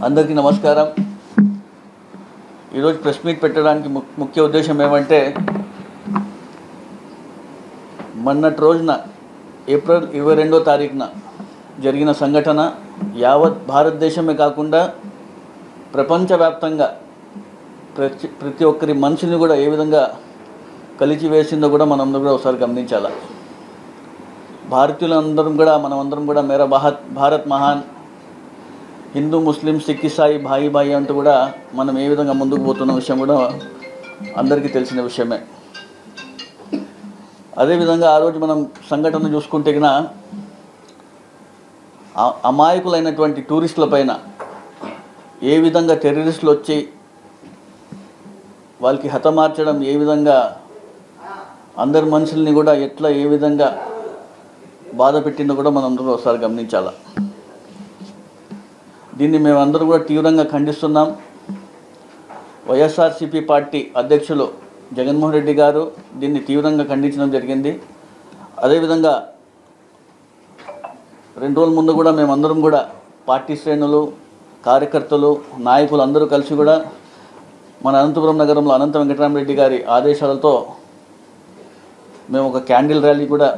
అందరికీ నమస్కారం. ఈరోజు ప్రెస్ మీట్ పెట్టడానికి ముఖ్య ఉద్దేశం ఏమంటే, మొన్నటి రోజున ఏప్రిల్ 22వ తారీఖున జరిగిన సంఘటన యావత్ భారతదేశమే కాకుండా ప్రపంచవ్యాప్తంగా ప్రతి ఒక్కరి మనసుని కూడా ఏ విధంగా కలిచివేసిందో కూడా మనందరం కూడా ఒకసారి గమనించాలి. భారతీయులందరం కూడా మనమందరం కూడా మేరా భారత్ మహాన్, హిందూ ముస్లిం సిక్ ఇసాయి భాయి భాయి అంటూ కూడా మనం ఏ విధంగా ముందుకు పోతున్న విషయం కూడా అందరికీ తెలిసిన విషయమే. అదేవిధంగా ఆ రోజు మనం సంఘటన చూసుకుంటే కన్నా అమాయకులైనటువంటి టూరిస్టుల పైన ఏ విధంగా టెర్రరిస్టులు వచ్చి వాళ్ళకి హతమార్చడం, ఏ విధంగా అందరి మనుషుల్ని కూడా ఎట్లా ఏ విధంగా బాధ పెట్టిందో కూడా మనం అందరూ ఒకసారి గమనించాలి. దీన్ని మేమందరూ కూడా తీవ్రంగా ఖండిస్తున్నాం. వైఎస్ఆర్సీపీ పార్టీ అధ్యక్షులు జగన్మోహన్ రెడ్డి గారు దీన్ని తీవ్రంగా ఖండించడం జరిగింది. అదేవిధంగా 2 రోజుల ముందు కూడా మేమందరం కూడా పార్టీ శ్రేణులు, కార్యకర్తలు, నాయకులు అందరూ కలిసి కూడా మన అనంతపురం నగరంలో అనంత వెంకటరామరెడ్డి గారి ఆదేశాలతో మేము ఒక క్యాండిల్ ర్యాలీ కూడా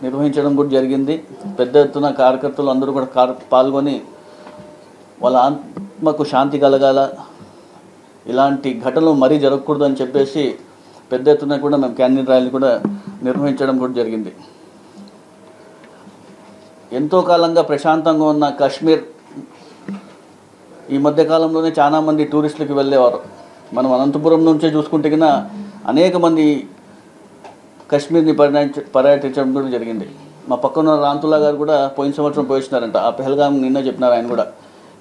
నిర్వహించడం కూడా జరిగింది. పెద్ద ఎత్తున కార్యకర్తలు అందరూ కూడా పాల్గొని వాళ్ళ ఆత్మకు శాంతి కలగాల, ఇలాంటి ఘటనలు మరీ జరగకూడదు అని చెప్పేసి పెద్ద ఎత్తున కూడా మేము క్యాండిల్ ర్యాలీ కూడా నిర్వహించడం కూడా జరిగింది. ఎంతో కాలంగా ప్రశాంతంగా ఉన్న కాశ్మీర్ ఈ మధ్యకాలంలోనే చాలామంది టూరిస్టులకి వెళ్ళేవారు. మనం అనంతపురం నుంచే చూసుకుంటే కన్నా అనేక మంది కాశ్మీర్ని పర్యటించడం కూడా జరిగింది. మా పక్కన రాంతుల్లా గారు కూడా పోయిన సంవత్సరం పోయినారంట. ఆ పెహల్గాం నిన్న చెప్పినారు ఆయన కూడా.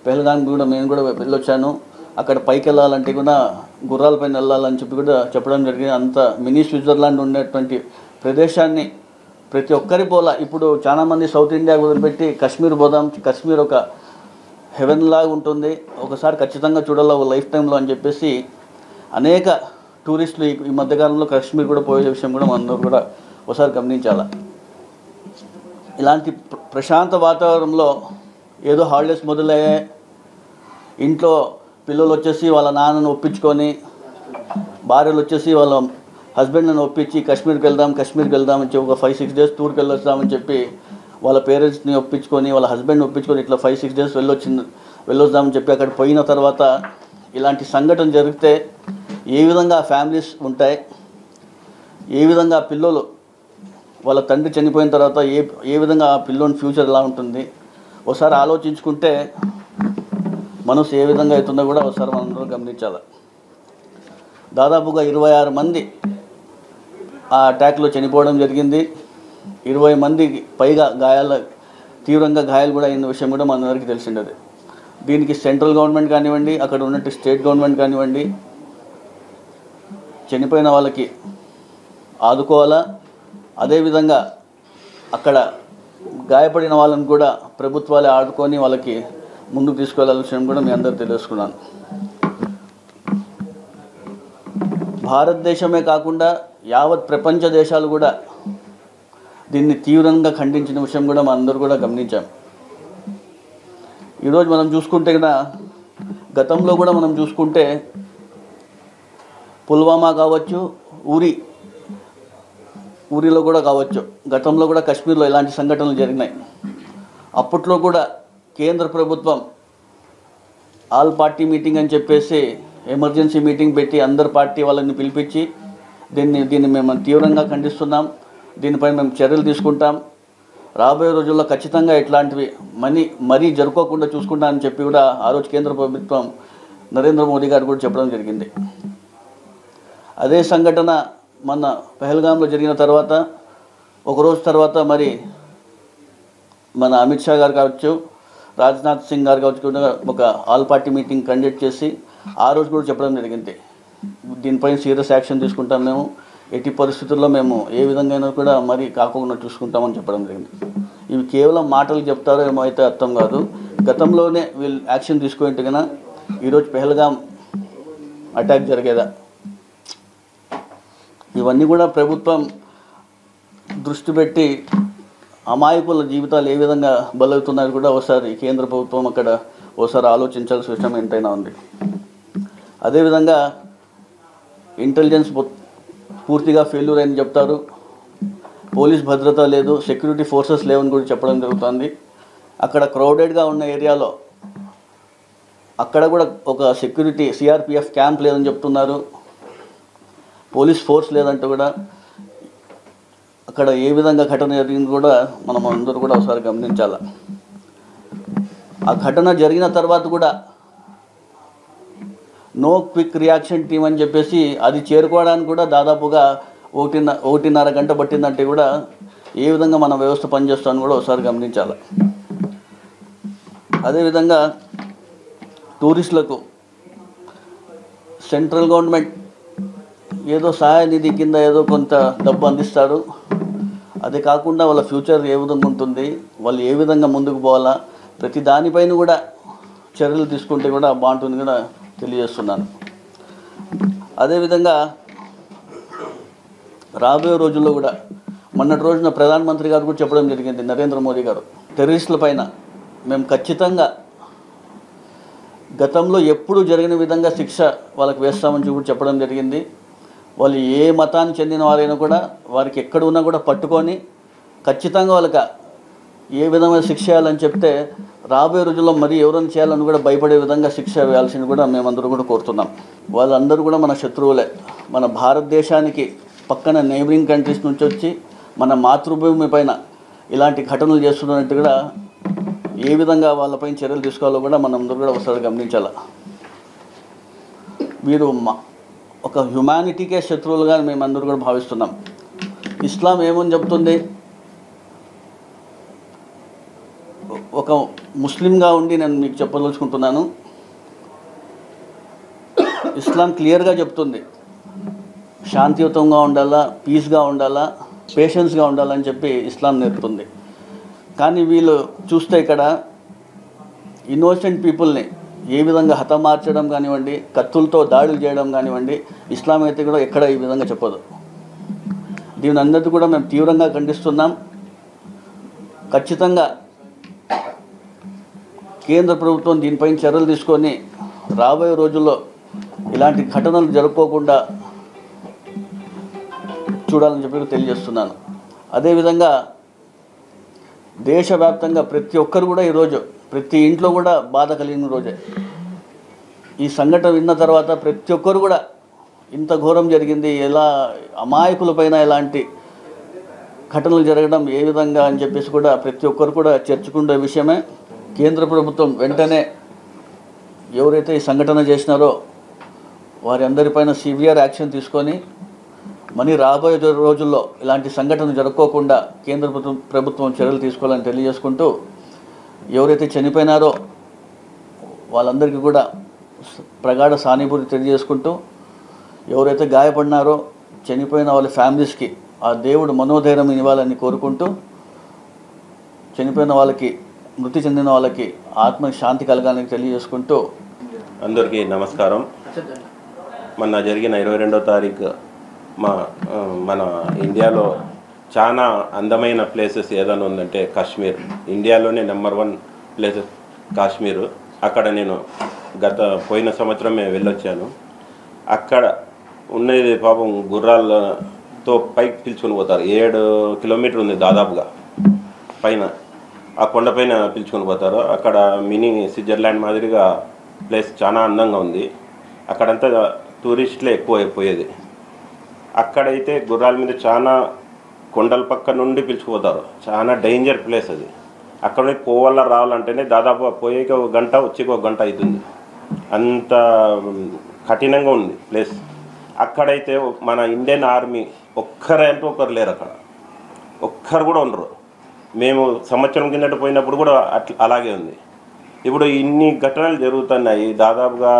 పెహల్గాం కూడా నేను కూడా వెళ్ళొచ్చాను. అక్కడ పైకి వెళ్ళాలంటే కూడా గుర్రాలపైన వెళ్ళాలని చెప్పి కూడా చెప్పడం జరిగింది. అంత మినీ స్విట్జర్లాండ్ ఉండేటువంటి ప్రదేశాన్ని ప్రతి ఒక్కరి పోలా ఇప్పుడు చాలామంది సౌత్ ఇండియా వదిలిపెట్టి కాశ్మీర్ పోదాం, కాశ్మీర్ ఒక హెవెన్ లాగా ఉంటుంది, ఒకసారి ఖచ్చితంగా చూడాలి ఒక లైఫ్ టైంలో అని చెప్పేసి అనేక టూరిస్టులు ఈ మధ్యకాలంలో కాశ్మీర్ కూడా పోయే విషయం కూడా మనందరూ కూడా ఒకసారి గమనించాలి. ఇలాంటి ప్రశాంత వాతావరణంలో ఏదో హాలిడేస్ మొదలయ్యాయి, ఇంట్లో పిల్లలు వచ్చేసి వాళ్ళ నాన్నను ఒప్పించుకొని, భార్యలు వచ్చేసి వాళ్ళ హస్బెండ్ని ఒప్పించి కాశ్మీర్కి వెళ్దాం అని చెప్పి ఒక 5-6 డేస్ టూర్కి వెళ్ళొస్తామని చెప్పి వాళ్ళ పేరెంట్స్ని ఒప్పించుకొని, వాళ్ళ హస్బెండ్ని ఒప్పించుకొని ఇట్లా 5-6 డేస్ వెళ్ళొద్దామని చెప్పి అక్కడ పోయిన తర్వాత ఇలాంటి సంఘటన జరిగితే ఏ విధంగా ఫ్యామిలీస్ ఉంటాయి, ఏ విధంగా పిల్లలు వాళ్ళ తండ్రి చనిపోయిన తర్వాత ఏ విధంగా ఆ పిల్లోని ఫ్యూచర్ ఎలా ఉంటుంది ఒకసారి ఆలోచించుకుంటే మనసు ఏ విధంగా అవుతుందో కూడా ఒకసారి మనం గమనించాలి. దాదాపుగా 26 మంది ఆ అటాక్లో చనిపోవడం జరిగింది. 20 మందికి పైగా తీవ్రంగా గాయాలు కూడా అయిన విషయం కూడా మనందరికీ తెలిసిండేది. దీనికి సెంట్రల్ గవర్నమెంట్ కానివ్వండి, అక్కడ ఉన్నట్టు స్టేట్ గవర్నమెంట్ కానివ్వండి, చనిపోయిన వాళ్ళకి ఆదుకోవాలా. అదేవిధంగా అక్కడ గాయపడిన వాళ్ళని కూడా ప్రభుత్వాలే ఆదుకొని వాళ్ళకి ముందుకు తీసుకెళ్లాల్సిన విషయం కూడా మీ అందరూ తెలుసుకున్నాను. భారతదేశమే కాకుండా యావత్ ప్రపంచ దేశాలు కూడా దీన్ని తీవ్రంగా ఖండించిన విషయం కూడా మనందరూ కూడా గమనించాం. ఈరోజు మనం చూసుకుంటే కదా, గతంలో కూడా మనం చూసుకుంటే పుల్వామా కావచ్చు, ఊరిలో కూడా కావచ్చు, గతంలో కూడా కాశ్మీర్లో ఇలాంటి సంఘటనలు జరిగినాయి. అప్పట్లో కూడా కేంద్ర ప్రభుత్వం ఆల్ పార్టీ మీటింగ్ అని చెప్పేసి ఎమర్జెన్సీ మీటింగ్ పెట్టి అందరు పార్టీ వాళ్ళని పిలిపించి దీన్ని మేము తీవ్రంగా ఖండిస్తున్నాం, దీనిపై మేము చర్యలు తీసుకుంటాం, రాబోయే రోజుల్లో ఖచ్చితంగా ఇట్లాంటివి మరీ జరుపుకోకుండా చూసుకుంటామని చెప్పి కూడా ఆ రోజు కేంద్ర ప్రభుత్వం నరేంద్ర మోదీ గారు కూడా చెప్పడం జరిగింది. అదే సంఘటన మన పెహల్గాంలో జరిగిన తర్వాత ఒకరోజు తర్వాత మరి మన అమిత్ షా గారు కావచ్చు, రాజ్నాథ్ సింగ్ గారు కావచ్చు కూడా ఒక ఆల్ పార్టీ మీటింగ్ కండక్ట్ చేసి ఆ రోజు కూడా చెప్పడం జరిగింది, దీనిపైన సీరియస్ యాక్షన్ తీసుకుంటాం, మేము ఎట్టి పరిస్థితుల్లో మేము ఏ విధంగా కూడా మరీ కాకుండా చూసుకుంటామని చెప్పడం జరిగింది. ఇవి కేవలం మాటలు చెప్తారో ఏమో అయితే అర్థం కాదు. గతంలోనే వీళ్ళు యాక్షన్ తీసుకుంటే కన్నా ఈరోజు పెహల్గాం అటాక్ జరిగేదా? ఇవన్నీ కూడా ప్రభుత్వం దృష్టి పెట్టి అమాయకుల జీవితాలు ఏ విధంగా బలవుతున్నాయో కూడా ఒకసారి కేంద్ర ప్రభుత్వం అక్కడ ఒకసారి ఆలోచించాల్సిన విషయం ఎంతైనా ఉంది. అదేవిధంగా ఇంటెలిజెన్స్ పూర్తిగా ఫెయిల్యూర్ అని చెప్తారు, పోలీస్ భద్రత లేదు, సెక్యూరిటీ ఫోర్సెస్ లేవని కూడా చెప్పడం జరుగుతుంది. అక్కడ క్రౌడెడ్గా ఉన్న ఏరియాలో అక్కడ కూడా ఒక సెక్యూరిటీ సిఆర్పిఎఫ్ క్యాంప్ లేదని చెప్తున్నారు, పోలీస్ ఫోర్స్ లేదంటూ కూడా అక్కడ ఏ విధంగా ఘటన జరిగింది కూడా మనం అందరూ కూడా ఒకసారి గమనించాలి. ఆ ఘటన జరిగిన తర్వాత కూడా నో క్విక్ రియాక్షన్ టీమ్ అని చెప్పేసి అది చేరుకోవడానికి కూడా దాదాపుగా 1.5 గంట పట్టిందంటే కూడా ఏ విధంగా మన వ్యవస్థ పనిచేస్తుందని కూడా ఒకసారి గమనించాలి. అదేవిధంగా టూరిస్టులకు సెంట్రల్ గవర్నమెంట్ ఏదో సహాయ నిధి కింద ఏదో కొంత డబ్బు అందిస్తారు, అది కాకుండా వాళ్ళ ఫ్యూచర్ ఏ విధంగా ఉంటుంది, వాళ్ళు ఏ విధంగా ముందుకు పోవాలా, ప్రతి దానిపైన కూడా చర్యలు తీసుకుంటే కూడా బాగుంటుంది కూడా తెలియజేస్తున్నాను. అదేవిధంగా రాబోయే రోజుల్లో కూడా మొన్నటి రోజున ప్రధానమంత్రి గారు కూడా చెప్పడం జరిగింది, నరేంద్ర మోదీ గారు, టెర్రరిస్టుల పైన మేము ఖచ్చితంగా గతంలో ఎప్పుడు జరిగిన విధంగా శిక్ష వాళ్ళకి వేస్తామని కూడా చెప్పడం జరిగింది. వాళ్ళు ఏ మతానికి చెందిన వారైనా కూడా వారికి ఎక్కడ ఉన్నా కూడా పట్టుకొని ఖచ్చితంగా వాళ్ళకి ఏ విధమైన శిక్ష వేయాలని చెప్తే రాబోయే రోజుల్లో మరి ఎవరైనా చేయాలని కూడా భయపడే విధంగా శిక్ష వేయాల్సింది కూడా మేమందరూ కూడా కోరుతున్నాం. వాళ్ళందరూ కూడా మన శత్రువులే. మన భారతదేశానికి పక్కన నైబరింగ్ కంట్రీస్ నుంచి వచ్చి మన మాతృభూమి పైన ఇలాంటి ఘటనలు చేస్తున్నట్టు కూడా ఏ విధంగా వాళ్ళపైన చర్యలు తీసుకోవాలో కూడా మనందరూ కూడా ఒకసారి గమనించాలి. వీరు ఒక హ్యుమానిటీకే శత్రువులుగా మేమందరూ కూడా భావిస్తున్నాం. ఇస్లాం ఏమని చెప్తుంది, ఒక ముస్లింగా ఉండి నేను మీకు చెప్పదలుచుకుంటున్నాను, ఇస్లాం క్లియర్గా చెప్తుంది శాంతియుతంగా ఉండాలా, పీస్గా ఉండాలా, పేషెన్స్గా ఉండాలని చెప్పి ఇస్లాం నేర్పుతుంది. కానీ వీళ్ళు చూస్తే ఇక్కడ ఇన్నోసెంట్ పీపుల్ని ఏ విధంగా హతమార్చడం కానివ్వండి, కత్తులతో దాడులు చేయడం కానివ్వండి, ఇస్లాం అయితే కూడా ఎక్కడ ఈ విధంగా చెప్పదు. దీని అందరికీ కూడా మేము తీవ్రంగా ఖండిస్తున్నాం. ఖచ్చితంగా కేంద్ర ప్రభుత్వం దీనిపైన చర్యలు తీసుకొని రాబోయే రోజుల్లో ఇలాంటి ఘటనలు జరుపుకోకుండా చూడాలని చెప్పి తెలియజేస్తున్నాను. అదేవిధంగా దేశవ్యాప్తంగా ప్రతి ఒక్కరు కూడా ఈరోజు ప్రతి ఇంట్లో కూడా బాధ కలిగిన రోజే. ఈ సంఘటన విన్న తర్వాత ప్రతి ఒక్కరు కూడా ఇంత ఘోరం జరిగింది, ఎలా అమాయకులపైన ఎలాంటి ఘటనలు జరగడం ఏ విధంగా అని చెప్పేసి కూడా ప్రతి ఒక్కరు కూడా చర్చకునే విషయమే. కేంద్ర ప్రభుత్వం వెంటనే ఎవరైతే ఈ సంఘటన చేసినారో వారి అందరిపైన సివియర్ యాక్షన్ తీసుకొని మరి రాబోయే రోజుల్లో ఇలాంటి సంఘటనలు జరుపుకోకుండా కేంద్ర ప్రభుత్వం చర్యలు తీసుకోవాలని తెలియజేసుకుంటూ, ఎవరైతే చనిపోయినారో వాళ్ళందరికీ కూడా ప్రగాఢ సానుభూతి తెలియజేసుకుంటూ, ఎవరైతే గాయపడినారో చనిపోయిన వాళ్ళ ఫ్యామిలీస్కి ఆ దేవుడు మనోధైర్యం ఇవ్వాలని కోరుకుంటూ, చనిపోయిన వాళ్ళకి మృతి చెందిన వాళ్ళకి ఆత్మకి శాంతి కలగాలని తెలియజేసుకుంటూ అందరికీ నమస్కారం. మొన్న జరిగిన 22వ తారీఖు మన ఇండియాలో చాలా అందమైన ప్లేసెస్ ఏదైనా ఉందంటే కాశ్మీర్. ఇండియాలోనే నెంబర్ 1 ప్లేసెస్ కాశ్మీరు. అక్కడ నేను పోయిన సంవత్సరమే వెళ్ళొచ్చాను. అక్కడ ఉన్నది పాపం గుర్రాలతో పైకి పిలుచుకొని పోతారు. 7 కిలోమీటర్ ఉంది దాదాపుగా పైన, ఆ కొండపైన పిలుచుకొని పోతారు. అక్కడ మినీ స్విట్జర్లాండ్ మాదిరిగా ప్లేస్ చాలా అందంగా ఉంది. అక్కడంతా టూరిస్టులే ఎక్కువ అయిపోయేది. అక్కడైతే గుర్రాల మీద చాలా కొండల పక్క నుండి పిలుచుకుపోతారు. చాలా డేంజర్ ప్లేస్ అది. అక్కడ నుంచి పోవాలా రావాలంటేనే దాదాపు పోయేకి 1 గంట, వచ్చేకి 1 గంట అవుతుంది. అంత కఠినంగా ఉంది ప్లేస్. అక్కడైతే మన ఇండియన్ ఆర్మీ ఒక్కరంటూ ఒకరు లేరు. అక్కడ ఒక్కరు కూడా ఉండరు. మేము సంవత్సరం కిందట పోయినప్పుడు కూడా అలాగే ఉంది. ఇప్పుడు ఇన్ని ఘటనలు జరుగుతున్నాయి, దాదాపుగా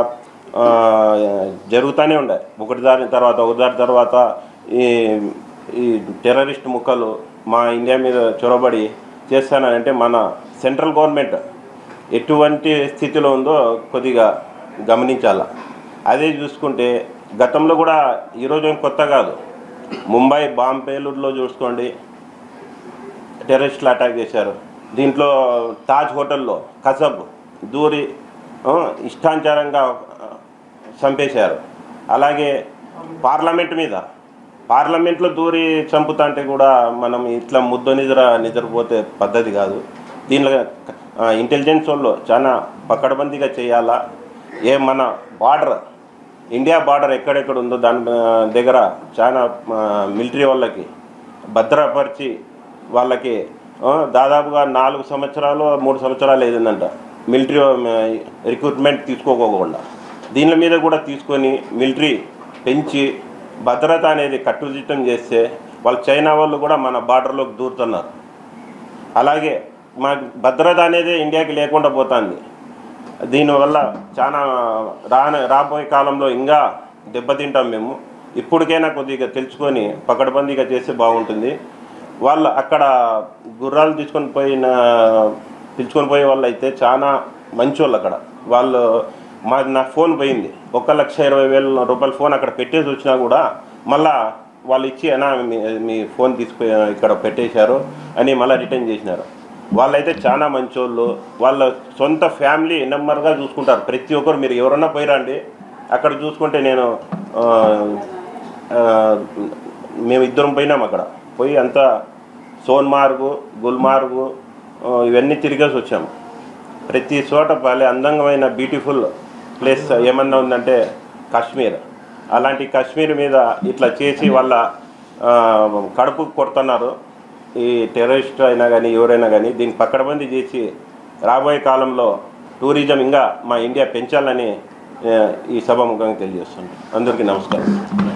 జరుగుతూనే ఉన్నాయి. ఒకటి దాని తర్వాత ఈ టెర్రరిస్ట్ ముక్కలు మా ఇండియా మీద చొరబడి చేస్తానంటే మన సెంట్రల్ గవర్నమెంట్ ఎటువంటి స్థితిలో ఉందో కొద్దిగా గమనించాల. అదే చూసుకుంటే గతంలో కూడా ఈరోజు ఏం కొత్త కాదు. ముంబై బాంబ్ పేలుడులో చూసుకోండి, టెర్రరిస్టులు అటాక్ చేశారు. దీంట్లో తాజ్ హోటల్లో కసబ్ దూరి ఇష్టానుసారంగా చంపేశారు. అలాగే పార్లమెంట్లో దూరి చంపుతా అంటే కూడా మనం ఇట్లా నిద్రపోతే పద్ధతి కాదు. దీనిలో ఇంటెలిజెన్స్ వాళ్ళు చాలా పకడ్బందీగా చేయాలా. మన ఇండియా బార్డర్ ఎక్కడెక్కడ ఉందో దాని దగ్గర చాలా మిలిటరీ వాళ్ళకి భద్రపరిచి వాళ్ళకి దాదాపుగా 4 సంవత్సరాలు 3 సంవత్సరాలు అయిందంట మిలిటరీ రిక్రూట్మెంట్ తీసుకోకుండా. దీని మీద కూడా తీసుకొని మిలిటరీ పెంచి భద్రత అనేది కట్టుదిట్టం చేస్తే వాళ్ళు చైనా వాళ్ళు కూడా మన బార్డర్లోకి దూరుతున్నారు. అలాగే మా భద్రత అనేది ఇండియాకి లేకుండా పోతుంది. దీనివల్ల చాలా రాబోయే కాలంలో ఇంకా దెబ్బతింటాం మేము. ఇప్పటికైనా కొద్దిగా తెలుసుకొని పకడ్బందీగా చేస్తే బాగుంటుంది. వాళ్ళు అక్కడ గుర్రాలు పిలుచుకొని పోయే వాళ్ళు అయితే చాలా మంచి వాళ్ళు. అక్కడ వాళ్ళు నా ఫోన్ పోయింది, 1,20,000 రూపాయల ఫోన్ అక్కడ పెట్టేసి వచ్చినా కూడా మళ్ళా వాళ్ళు ఇచ్చి అయినా మీ ఫోన్ ఇక్కడ పెట్టేశారు అని మళ్ళీ రిటర్న్ చేసినారు. వాళ్ళైతే చాలా మంచోళ్ళు. వాళ్ళ సొంత ఫ్యామిలీ నెంబర్గా చూసుకుంటారు ప్రతి ఒక్కరు. మీరు ఎవరన్నా పోయిరండి అక్కడ చూసుకుంటే మేము ఇద్దరం పోయినాం. అక్కడ పోయి అంతా సోన్మార్గు, గుల్మార్గు ఇవన్నీ తిరిగేసి వచ్చాము. ప్రతి చోట భలే అందంగా బ్యూటిఫుల్ ప్లేస్ ఏమన్నా ఉందంటే కాశ్మీర్. అలాంటి కాశ్మీర్ మీద ఇట్లా చేసి వాళ్ళ కడుపు కొడుతున్నారు ఈ టెర్రరిస్ట్ అయినా కానీ ఎవరైనా కానీ. దీన్ని పకడ్బందీ చేసి రాబోయే కాలంలో టూరిజం ఇంకా మా ఇండియా పెంచాలని ఈ సభాముఖంగా తెలియజేస్తున్నాను. అందరికీ నమస్కారం.